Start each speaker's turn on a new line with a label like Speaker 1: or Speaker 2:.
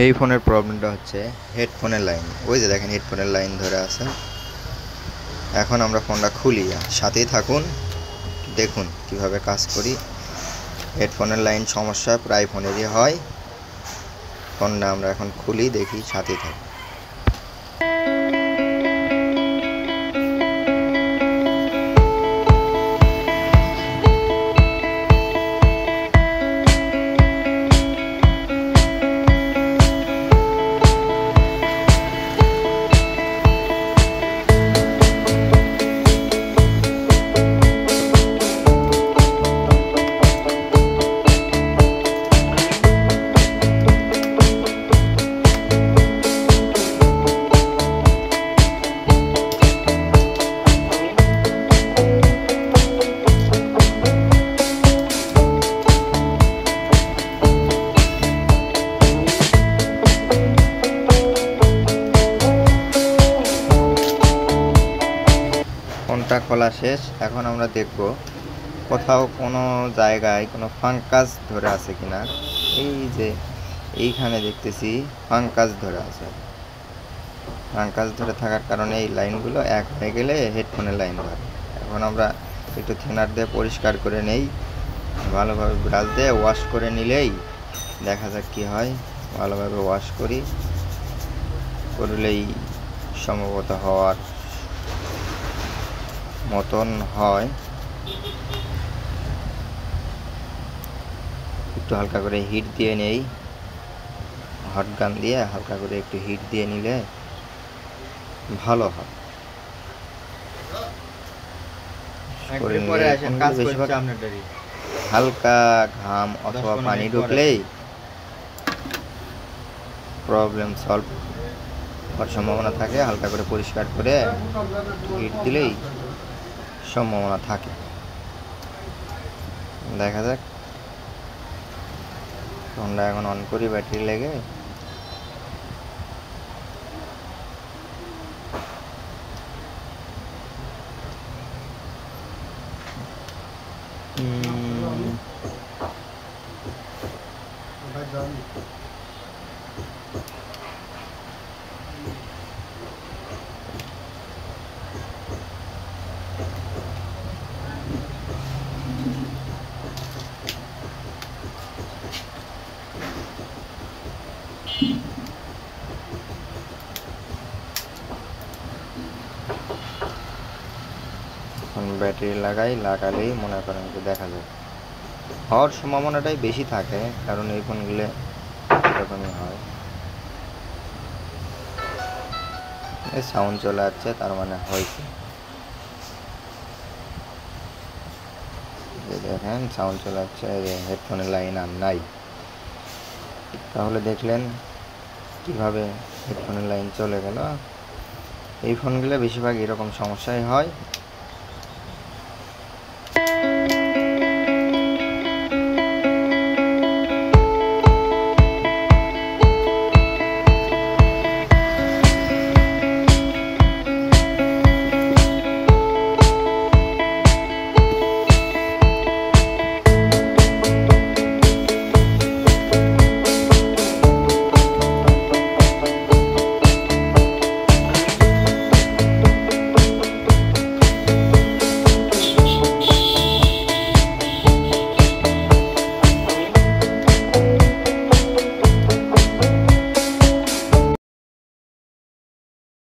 Speaker 1: এই ফোনের প্রবলেমটা হচ্ছে হেডফোনের লাইন। ওই যে দেখেন হেডফোনের লাইন ধরে আছে। এখন আমরা ফোনটা খুলি, সাথেই থাকুন, দেখুন কিভাবে কাজ করি। হেডফোনের লাইন সমস্যা প্রায় ফোনেরই হয়। ফোনটা আমরা এখন খুলি, দেখি, সাথেই থাকুন। ফোনটা খোলা শেষ। এখন আমরা দেখব কোথাও কোনো জায়গায় কোনো ফাঙ্কাস ধরে আছে কিনা। এই যে এইখানে দেখতেছি ফাঙ্কাস ধরে আছে। ফাঙ্কাস ধরে থাকার কারণে এই লাইনগুলো এক হয়ে গেলে হেডফোনের লাইন ধরে। এখন আমরা একটু থিনার দিয়ে পরিষ্কার করে নেই, ভালোভাবে ব্রাশ দিয়ে ওয়াশ করে নিলেই দেখা যাক কি হয়। ভালোভাবে ওয়াশ করলেই সম্ভবত হওয়ার মতন হয়। একটু হালকা করে হিট দিয়ে নেই, হট গান দিয়ে হালকা করে একটু হিট দিয়ে নিলে ভালো হয়। হালকা ঘাম অথবা পানি ঢুকলেই প্রবলেম সলভ হওয়ার সম্ভাবনা থাকে। হালকা করে পরিষ্কার করে হিট দিলেই সম্ভাবনা থাকে। দেখা যাক। ফোনটা এখন অন করি ব্যাটারি লেগে। ব্যাটারি লাগালেই মনে করেন যে দেখা যায় হওয়ার সম্ভাবনাটাই বেশি থাকে, কারণ এই ফোনগুলো এরকমই হয়। এই সাউন্ড চলে যাচ্ছে, তার মানে হয়েছে। দেখেন সাউন্ড চলে যাচ্ছে, হেডফোনের লাইন আর নাই। তাহলে দেখলেন কিভাবে হেডফোনের লাইন চলে গেল। এই ফোনগুলো বেশিরভাগ এরকম সমস্যাই হয়।